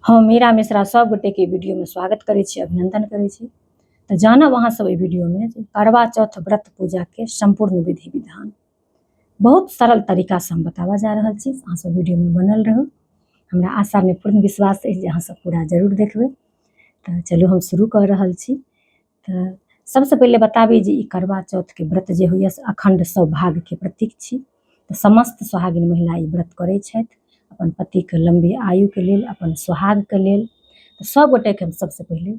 हम मीरा मिश्रा सब गोटे के वीडियो में स्वागत करै छी, अभिनंदन करै छी। तो जानब अहाँ सब वीडियो में करवा चौथ व्रत पूजा के संपूर्ण विधि विधान बहुत सरल तरीका से हम बतावा जा रहल छी। अहाँ सब वीडियो में बनल रहू। हमरा आशा में पूर्ण विश्वास है अहाँ सब पूरा जरूर देखबे। तो चलू हम शुरू कर रहल छी। तो सबसे पहले बताबी जे ई करवा चौथ के व्रत जे होइए से अखंड सौभाग्य के प्रतीक छी। तो समस्त सुहागिन महिला ई व्रत करै छथि अपन पति के लंबी आयु के लेल, अपन सुहाग के लेल। तो सब गोटे के हम सबसे पहले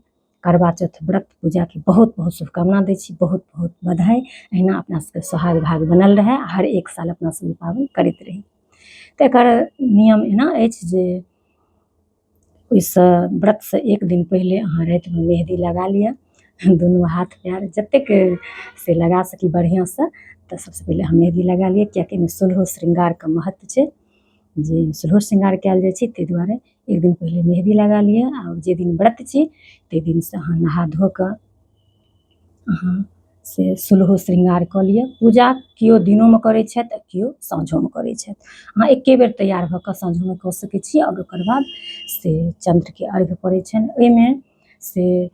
करवा चौथ व्रत पूजा के बहुत बहुत शुभकामना दै छी, बहुत बहुत बधाई। अहिना अपना सबके सुहाग भाग बनल रहे, हर एक साल अपना सब ई पाबनि करैत रही। तो एकर नियम एना अछि जे ओइसँ व्रत से एक दिन पहले अहाँ राति में मेहंदी लगा लिअ, दुनू हाथ पैर जतेक से लगा सकी बढ़िया से। तो सबसे पहले हम मेहंदी लगा लिअ, कियाकि एहिमे सोलहो श्रृंगार के महत्व छै जे सोलहो श्रृंगार कयल जाइ छै, ताहि दुआरे एक दिन पहले मेहंदी लगा लिअ। और जे दिन व्रत छी ताहि दिन से अहाँ नहा धो कऽ अहाँ से सोलहो श्रृंगार कऽ लिअ। पूजा केओ दिनोमे करै छथि, केओ साँझोमे करै छथि। अहाँ एके बेर तैयार भऽ कऽ साँझोमे कऽ सकै छी। और ओकर बाद से चंद्रके अर्घ्य पड़ै छनि। ओहिमे से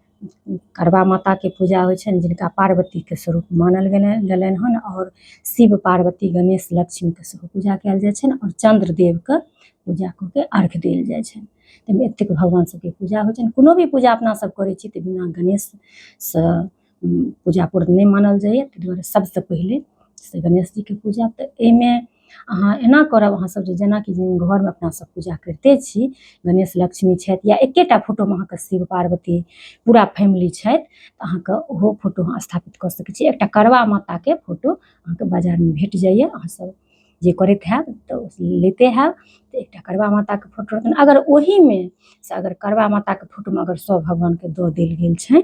करवा माता के पूजा होइ छनि, जिनका पार्वती के स्वरूप मानल गेलनि हन। और शिव पार्वती गणेश लक्ष्मी के सेहो पूजा कयल जाइ छनि, और चंद्र देव के पूजा कऽ के अर्घ्य देल जाइ छनि। ताहिमे एतेक भगवान सबके पूजा होइ छनि। कोनो भी पूजा अपना सब करै छी तऽ बिना गणेशसँ पूजा पूर्ण नहि मानल जाइए। ताहि दुआरे सबसँ पहिले से गणेश जी के पूजा। तऽ एहिमे अहाँ एना करब, अहाँ सब जेनाकि घरमे अपना सब पूजा करिते छी, गणेश लक्ष्मी छथि या एकेटा फोटोमे अहाँके शिव पार्वती पूरा फैमिली छथि, तऽ अहाँके ओहो फोटो अहाँ स्थापित कऽ सकै छी। एकटा करवा माताके फोटो अहाँके बाजारमे भेट जाइए, अहाँ सब जे करैत हैब तऽ लेते हैब। तऽ एकटा करवा माताके फोटो रहतनि। अगर ओहिमे से अगर करवा माताके फोटोमे अगर सब भगवानके दऽ देल गेल छनि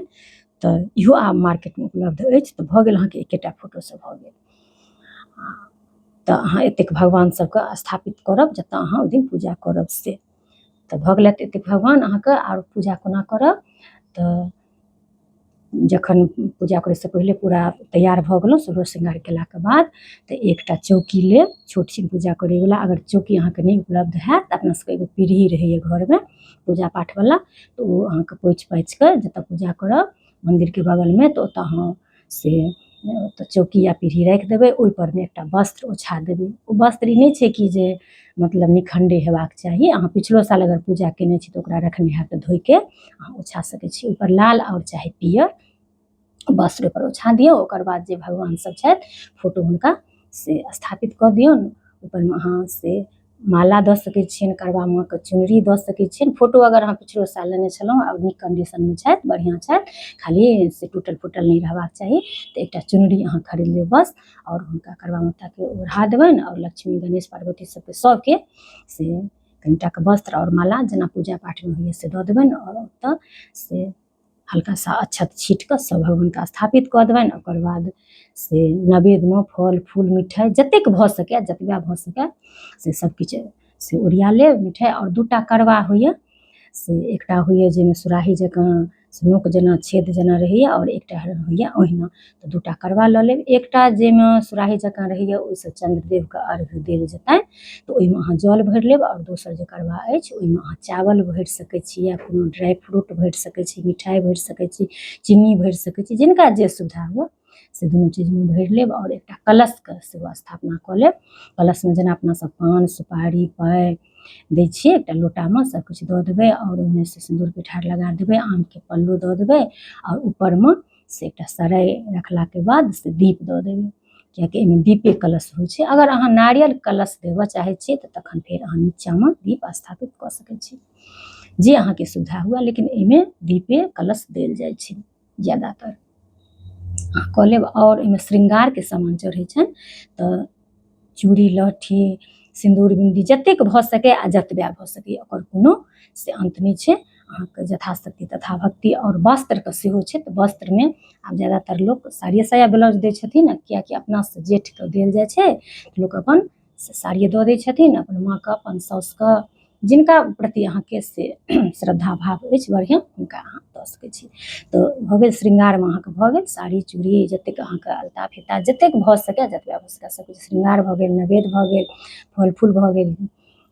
तऽ इहो आब मार्केटमे उपलब्ध अछि। तऽ भऽ गेल अहाँके एकेटा फोटोसँ भऽ गेल। तऽ अहाँ एतेक भगवान सबके स्थापित करब जतऽ अहाँ ओहि दिन पूजा करब से। तऽ भऽ गेलथि एतेक भगवान अहाँके। आओर पूजा कोना करब, तऽ जखन पूजा करैसँ पहिले पूरा तैयार भऽ गेलहुँ सोलहो श्रृंगार केलाके बाद, तऽ एकटा चौकी लेब, छोट छीन पूजा करैवला। अगर चौकी अहाँके नहि उपलब्ध हैत तऽ अपना सबके एगो पीढ़ी रहैए घरमे पूजा पाठवला, तऽ ओ अहाँके पोछि पाछि कऽ जतऽ पूजा करब मन्दिरके बगलमे, तऽ ओतऽ अहाँ से तऽ चौकी या पीढ़ी राखि देबै। ओहिपरमे एकटा वस्त्र ओछा देबै। ओ वस्त्र ई नहि छै कि जे मतलब निखण्डे हेबाक चाही। अहाँ पिछलो साल अगर पूजा केने छी तऽ ओकरा रखने हैब तऽ धोइके अहाँ ओछा सकै छी। ओहिपर लाल और चाहे पियर वस्त्र पर ओछा दियौ। ओकर बाद जे भगवान सब छथि फोटो हुनका से स्थापित कऽ दियौन। ऊपरमे अहाँ से माला दऽ सकै छियनि, करवा माँके चुनरी दऽ सकै छियनि। फोटो अगर अहाँ पिछलो साल लेने छलहुँ और नीक कंडीशनमे छथि, बढ़िआँ छथि, खाली से टूटल फूटल नहि रहबाक चाही, तऽ एकटा चुनरी अहाँ खरीद लेब बस। और हुनका करवा माताके ओढ़ा देबनि, और लक्ष्मी गणेश पार्वती सबके सबके से कनिटाके वस्त्र और माला जेना पूजा पाठमे होइए से दऽ देबनि। और ओतऽ से हल्का सा अक्षत छीट कऽ सब भगवानके स्थापित कऽ देबनि। ओकर बाद से नैवेद्यमे फल फूल मिठाइ जतेक भऽ सकै, जतबा भऽ सकै से सबकिछु से ओरिया लेब मिठाइ। और दूटा करवा होइए से, एकटा होइए जाहिमे सुराही जकाँ नोक जेना छेद जेना रहैए, और एकटा होइए ओहिना। तऽ दूटा करवा लऽ लेब। एकटा जाहिमे सुराही जकाँ रहैए ओहिसँ चंद्रदेवके अर्घ्य देल जेतनि, तऽ ओहिमे अहाँ जल भरि लेब। और दोसर जे करवा अछि ओहिमे अहाँ चावल भरि सकै छी, या कोनो ड्राई फ्रूट भरि सकै छी, मिठाइ भरि सकै छी, चीनी भरि सकै छी, जिनका जे सुविधा हुअ से दुनू चीजमे भरि लेब। और एकटा कलशके सेहो स्थापना कऽ लेब। कलशमे जेना अपना सब पान सुपारी पाइ दै छियै, एकटा लोटामे सबकिछु दऽ देबै। और ओहिमे से सिन्दूर पिठार लगा देबै, आमके पल्लू दऽ देबै। और ऊपरमे से एकटा सराइ रखलाके बाद से दीप दऽ देबै, किएकि एहिमे दीपे कलश होइ छै। अगर अहाँ नारियल कलश देबऽ चाहै छियै तऽ तखन फेर अहाँ नीचाँमे दीप स्थापित कऽ सकै छी, जे अहाँके सुविधा हुअ। लेकिन एहिमे दीपे कलश देल जाइ छै ज्यादातर। अहाँ कऽ लेब। और एहिमे श्रृंगारके सामान चढ़ै छनि, तऽ चूड़ी लहठी सिन्दूर बिन्दी जतेक भऽ सकै आ जतबा भऽ सकै, ओकर कोनो से अन्त नहि छै। अहाँके यथाशक्ति तथा भक्ति। और वस्त्रके सेहो छै, तऽ वस्त्रमे आब ज्यादातर लोक साड़िए साया ब्लाउज दै छथिन, किएकि अपनासँ जेठके देल जाइ छै, लोक अपन से साड़िए दऽ दै छथिन अपन माँके, अपन साउसके, जिनका प्रति अहाँके से श्रद्धा भाव अछि बढ़िआँ हुनका अहाँ दऽ सकै छी। तऽ भऽ गेल श्रृंगारमे अहाँके भऽ गेल साड़ी चूड़ी जतेक अहाँके अलता फिता जतेक भऽ सकै, जतबा भऽ सकै सबकिछु श्रृंगार भऽ गेल, नैवेद्य भऽ गेल, फल फूल भऽ गेल,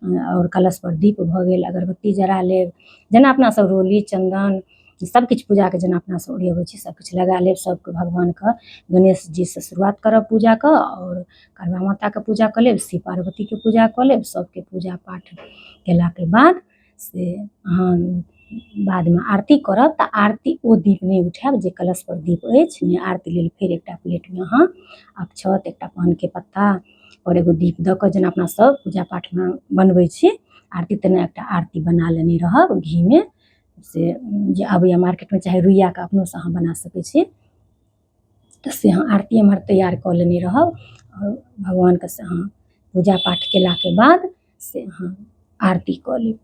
और कलश पर दीप भऽ गेल, अगरबत्ती जरा लेब, जेना अपना सब रोली चंदन सब किछु पूजा के जेना अपना सब ओरियबै छी सब किछु लगा लेब। सबके भगवान के गणेश जी से शुरुआत करब पूजा के, और करवा माता के पूजा कऽ लेब, शिव पार्वती के पूजा कऽ लेब। सबके पूजा पाठ केलाके बाद से अहाँ बादमे आरती करब तऽ आरती ओ दीप नहि उठायब जे कलश पर दीप अछि, नहि आरती लेल फेर एकटा प्लेटमे अहाँ अक्षत, एकटा पानके पत्ता और एगो दीप दऽ कऽ जेना अपना सब पूजा पाठमे बनबै छी आरती, तेना एकटा आरती बना लेने रहब घीमे से, जे आबैए मार्केटमे, चाहे रुइयाके अपनोसँ अहाँ बना सकै छी। तऽ से अहाँ आरती एम्हर तैयार कऽ लेने रहब, और भगवानके से अहाँ पूजा पाठ केलाके बाद से अहाँ आरती कऽ लेब।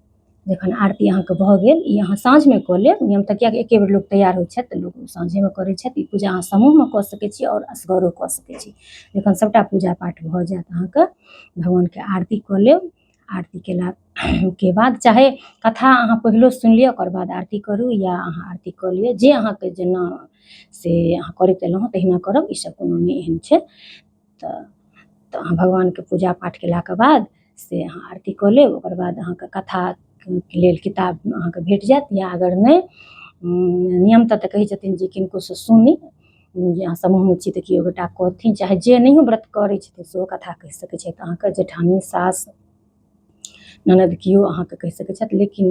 जखन आरती अहाँके भऽ गेल, ई अहाँ साँझमे कऽ लेब नियम तऽ, किएकि एके बेर लोक तैयार होइ छथि तऽ लोक साँझेमे करै छथि। ई पूजा अहाँ समूहमे कऽ सकै छी और असगरो कऽ सकै छी। जखन सभटा पूजा पाठ भऽ जायत अहाँके, भगवानके आरती कऽ लेब। आरती केलाके बाद चाहे कथा अहाँ पहिलो सुनि लिअ ओकर बाद आरती करू, या अहाँ आरती कऽ लिअ, जे अहाँके जेना से अहाँ करैत एलहुँ हँ तहिना करब, ईसब कोनो नहि एहन छै। तऽ अहाँ भगवानके पूजा पाठ केलाके बाद से अहाँ आरती कऽ लेब। ओकर बाद अहाँके कथाके लेल किताब अहाँके भेट जायत, या अगर नहि नियम तऽ कहै छथिन जे किनकोसँ सुनी, जे अहाँ समूहमे छी तऽ केओ गोटा कहथिन, चाहे जे नहियो व्रत करै छथिन सेहो कथा कहि सकै छथि अहाँके, जेठानी सास ननद केओ अहाँके कहि सकै छथि। लेकिन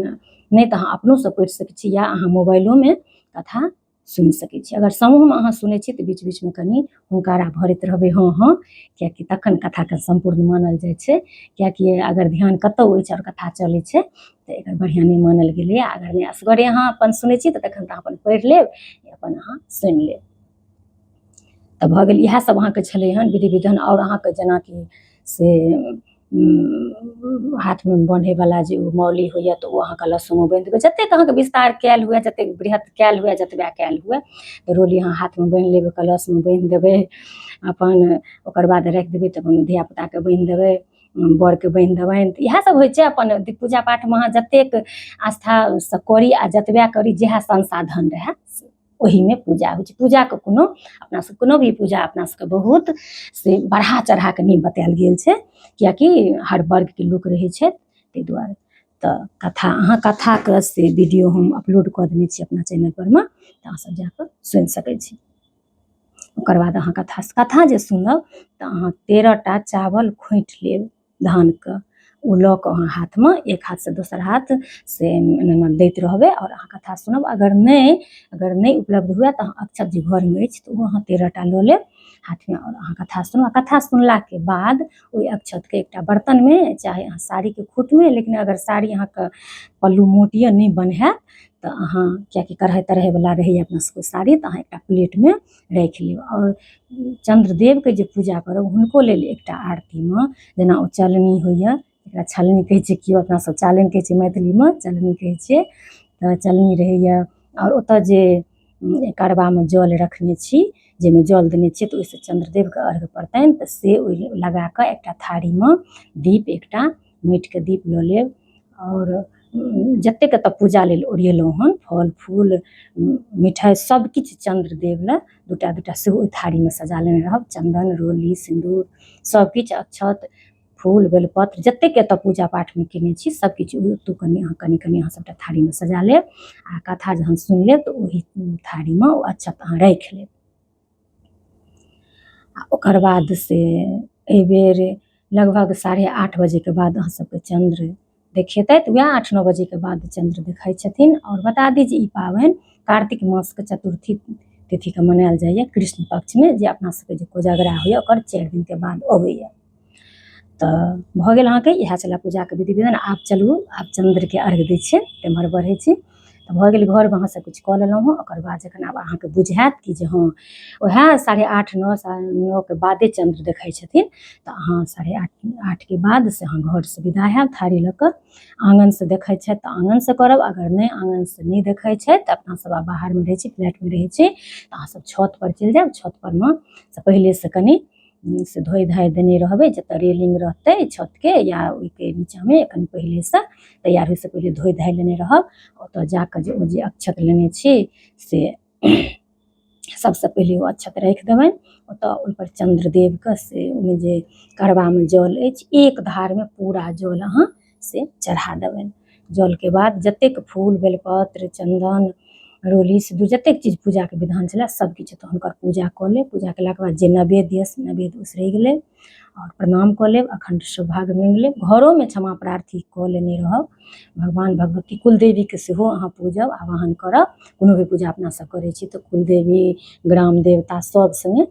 नहि तऽ अहाँ अपनोसँ पढ़ि सकै छी, या अहाँ मोबाइलोमे कथा सुनि सकै छी। अगर समूहमे अहाँ सुनै छी तऽ बीच बीचमे कनि हुंकारा भरैत रहबै हँ हँ, किएकि तखन कथाके सम्पूर्ण मानल जाइ छै। किएकि अगर ध्यान कतहु अछि और कथा चलै छै तऽ एकर बढ़िआँ नहि मानल गेलैए। अगर नहि असगरे अहाँ अपन सुनै छी तऽ तखन तऽ अहाँ अपन पढ़ि लेब, या अपन अहाँ सुनि लेब। तऽ भऽ गेल, इएहसब अहाँके छलै हन विधि विधान। और अहाँके जेनाकि से हाथमे बान्हैवला जे ओ मौली होइए तऽ ओ अहाँ कलशोमे बान्हि देबै। जतेक अहाँके विस्तार कयल हुए, जतेक बृहत कयल हुए, जतबा कयल हुए, तऽ रोली अहाँ हाथमे बान्हि लेबै, कलशमे बान्हि देबै अपन। ओकर बाद राखि देबै तऽ अपन धियापुताके बान्हि देबै, बरके बान्हि देबनि। तऽ इएहसब होइ छै अपन पूजा पाठमे अहाँ जतेक आस्थासँ करी आ जतबा करी, जएह संसाधन रहै ओहीमे पूजा होइ छै। पूजाके कोनो अपना सब कोनो भी पूजा अपना सबके बहुत से बढ़ा चढ़ा कऽ नहि बतायल गेल छै, किएकि हर वर्गके लोक रहै छै ताहि दुआरे। तऽ कथा अहाँ कथाके से वीडियो हम अपलोड कऽ देने छी अपना चैनलपरमे, तऽ अहाँसब जा कऽ सुनि सकै छी। ओकर बाद अहाँ कथा जे सुनब तऽ अहाँ 13टा चावल खोँटि लेब धानके, ओ लऽ कऽ अहाँ हाथमे एक हाथसँ दोसर हाथ से एना दैत रहबै और अहाँ कथा सुनब। अगर नहि उपलब्ध हुए तऽ अहाँ अक्षत जे घरमे अछि तऽ ओ अहाँ 13टा लऽ लेब हाथमे, और अहाँ कथा सुनब। आ कथा सुनलाके बाद ओहि अक्षतके एकटा बर्तनमे, चाहे अहाँ साड़ीके खूँटमे, लेकिन अगर साड़ी अहाँके पल्लू मोट यऽ नहि बन्हाएत तऽ अहाँ, किएकि कढ़ाइ तढ़ाइवला रहैए अपना सबके साड़ी, तऽ अहाँ एकटा प्लेटमे राखि लेब। और चन्द्रदेवके जे पूजा करब हुनको लेल एकटा आरतीमे, जेना ओ चलनी होइए, एकरा छलनी कहै छै, केओ अपना सब चालनि कहै छै, मैथिलीमे चलनी कहै छियै। तऽ चलनी रहैए, और ओतऽ जे करबामे जल रखने छी, जाहिमे जल देने छियै, तऽ ओहिसँ चन्द्रदेवके अर्घ पड़तनि। तऽ से ओहि लगा कऽ एकटा थारीमे दीप, एकटा माटिके दीप लऽ लेब। और जतेक एतऽ पूजा लेल ओरिएलहुँ हन फल फूल मिठाइ सबकिछु चन्द्रदेव लए दूटा दूटा सेहो ओहि थारीमे सजा लेने रहब। चन्दन, रोली, सिन्दूर, सबकिछु, अक्षत, फूल, बेलपत्र, जतेक एतऽ पूजा पाठमे कयने छी सबकिछु ओतऽ कनि अहाँ सबटा थारीमे सजा लेब। आ कथा जहन सुनि लेब तऽ ओही थारीमे ओ अक्षत अहाँ राखि लेब। आ ओकर बाद से एहिबेर लगभग 8:30 बजेके बाद अहाँ सबके चन्द्र देखेतै, तऽ वएह 8-9 बजेके बाद चन्द्र देखाइ छथिन। और बता दी जे ई पाबनि कार्तिक मासके चतुर्थी तिथिके मनायल जाइए, कृष्ण पक्षमे, जे अपना सबके जे कोजगरा होइए ओकर 4 दिनके बाद अबैए। तऽ भऽ गेल अहाँके, इएह छलै पूजाके विधि विधान। आब चलू, आब चन्द्रके अर्घ दै छियै, एम्हर बढ़ै छी। तऽ भऽ गेल, घरमे अहाँ सबकिछु कऽ लेलहुँ हँ। ओकर बाद जखन आब अहाँके बुझायत कि जे हँ वएह 8:30, 9, 9:30के बादे चन्द्र देखाइ छथिन, तऽ अहाँ 8:30के बाद से अहाँ घरसँ विदा हैब थारी लऽ कऽ। आँगनसँ देखै छथि तऽ आँगनसँ करब, अगर नहि आँगनसँ नहि देखै छथि तऽ अपना सब बाहरमे रहै छी, फ्लैटमे रहै छी, तऽ अहाँसब छतपर चलि जायब। छतपरमे से पहिलेसँ कनि से धोइ धाइ देने रहबै, जतऽ रेलिंग रहतै छतके या ओहिके नीचाँमे कनि पहिलेसँ तैयार होइसँ पहिले धोइ धाइ लेने रहब। ओतऽ जाकऽ जे ओ जे अक्षत लेने छी से सबसँ पहिले ओ अक्षत राखि देबनि ओतऽ। ओहिपर चन्द्रदेवके से ओहिमे जे करबामे जल अछि, एक धारमे पूरा जल अहाँ से चढ़ा देबनि। जलके बाद जतेक फूल बेलपत्र चन्दन रोली सिन्दूर जतेक चीज पूजाके विधान छलै सबकिछु तऽ हुनकर पूजा कऽ लेब। पूजा केलाके बाद जे नैवेद्य अछि नैवेद्य उसरगि लेब आओर प्रणाम कऽ लेब, अखण्ड सौभाग्य माँगि लेब। घरोमे क्षमा प्रार्थी कऽ लेने रहब। भगवान भगवती कुलदेवीके सेहो अहाँ पूजब आवाहन करब। कोनो भी पूजा अपनासब करै छी तऽ कुलदेवी ग्राम देवता सब सङ्गे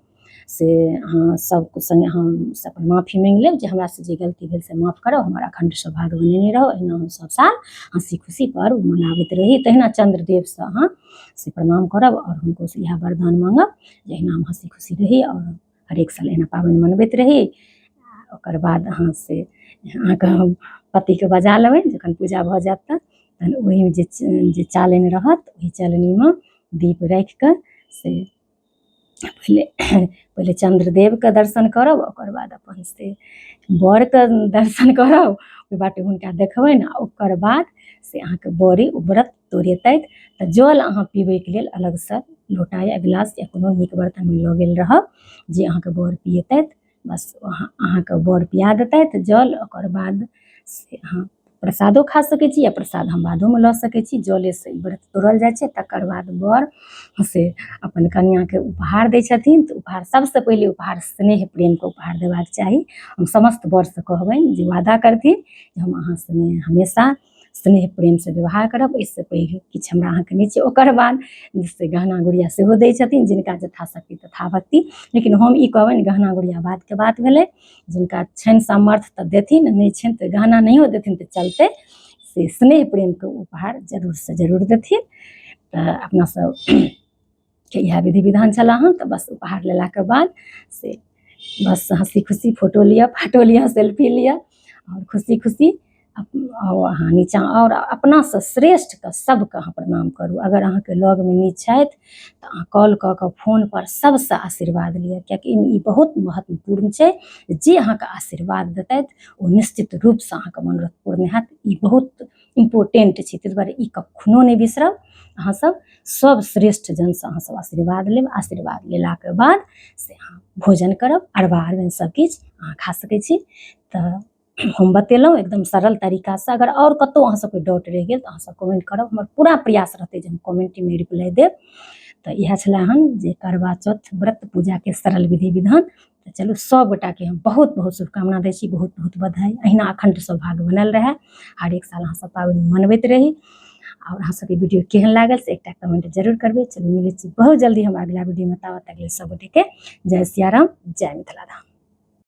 से अहाँ सबके सङ्गे हम सब माफी माँगि लेब जे हमरासँ जे गलती भेल से माफ करब, हमर अखण्ड सौभाग्य बनेने रहब। एहिना हम सब साल हँसी खुशी पर्व मनाबैत रही। तहिना चन्द्रदेवसँ अहाँ से प्रणाम करब आओर हुनकोसँ इएह वरदान माँगब जे एहिना हम हँसी खुशी रही आओर हरेक साल एहिना पाबनि मनबैत रही। ओकर बाद अहाँ से अहाँके हम पतिके बजा लेबनि जखन पूजा भऽ जायत तहन ओहिमे जे चालनि रहत ओहि चालनीमे दीप राखिकऽ से पहिले चन्द्रदेवके दर्शन करब, ओकर बाद अपन से बरके दर्शन करब, ओहि बाटे हुनका देखबनि। आ ओकर बाद से अहाँके बरे ओ व्रत तोड़ेतथि तऽ जल अहाँ पीबैके लेल अलगसँ लोटा या गिलास या कोनो नीक बर्तनमे लऽ गेल रहब जे अहाँके बर पिएतथि। बस अहाँके बर पिआ देतथि जल। ओकर बाद से अहाँ प्रसादो खा सकै छी या प्रसाद हम बादोमे लऽ सकै छी। जलेसँ ई व्रत तोड़ल जाइ छै। तकर बाद बर से अपन कनिआँके उपहार दै छथिन तऽ उपहार सबसँ पहिले उपहार स्नेह प्रेमके उपहार देबाक चाही। हम समस्त बरसँ कहबनि जे वादा करथिन जे हम अहाँ सङ्गे हमेशा स्नेह प्रेमसँ व्यवहार करब, एहिसँ पैघ किछु हमरा अहाँके नहि छै। ओकर बाद से गहना गुड़िया सेहो दै छथिन जिनका यथाशक्ति तथाभक्ति। लेकिन हम ई कहबनि गहना गुड़िया बादके बात भेलै। जिनका छनि सामर्थ्य तऽ देथिन, नहि छनि तऽ गहना नहियो देथिन तऽ चलतै। से स्नेह प्रेमके उपहार जरूरसँ जरूर देथिन। तऽ अपनासबके इएह विधि विधान छलै हँ। तऽ बस उपहार लेलाके बाद से बस हँसी खुशी फोटो लिअ फाटो लिअ सेल्फी लिअ आओर खुशी खुशी अहाँ नीचाँ आओर अपनासँ श्रेष्ठके सबके अहाँ प्रणाम करू। अगर अहाँके लगमे नहि छथि तऽ अहाँ कॉल कऽ कऽ फोनपर सबसँ आशीर्वाद लिअ, किएकि ई बहुत महत्वपूर्ण छै। जे अहाँके आशीर्वाद देतथि ओ निश्चित रूपसँ अहाँके मनोरथ पूर्ण हैत। ई बहुत इम्पोर्टेन्ट छै, ताहि दुआरे ई कखनो नहि बिसरब। अहाँसब सब श्रेष्ठ जनसँ अहाँसब आशीर्वाद लेब। आशीर्वाद लेलाके बाद से अहाँ भोजन करब, अरबा अरबाइन सबकिछु अहाँ खा सकै छी। तऽ हम बतेलहुँ एकदम सरल तरीकासँ। अगर आओर कतहु अहाँसबके डाउट रहि गेल तऽ अहाँसब कमेन्ट करब, हमर पूरा प्रयास रहतै जे हम कमेन्टमे रिप्लाई देब। तऽ इएह छलै हन जे करवा चौथ व्रत पूजाके सरल विधि विधान। तऽ चलू सबगोटाके हम बहुत बहुत शुभकामना दै छी, बहुत बहुत बधाई। अहिना अखण्ड सौभाग्य बनल रहै, हरेक साल अहाँसब पाबनि मनबैत रही। आओर अहाँसबके वीडियो केहन लागल से एकटा कमेन्ट जरूर करबै। चलू मिलै छी बहुत जल्दी हम अगिला वीडियोमे। ताबत तक लेल सब गोटेके जय सिया राम, जय मिथिला धाम।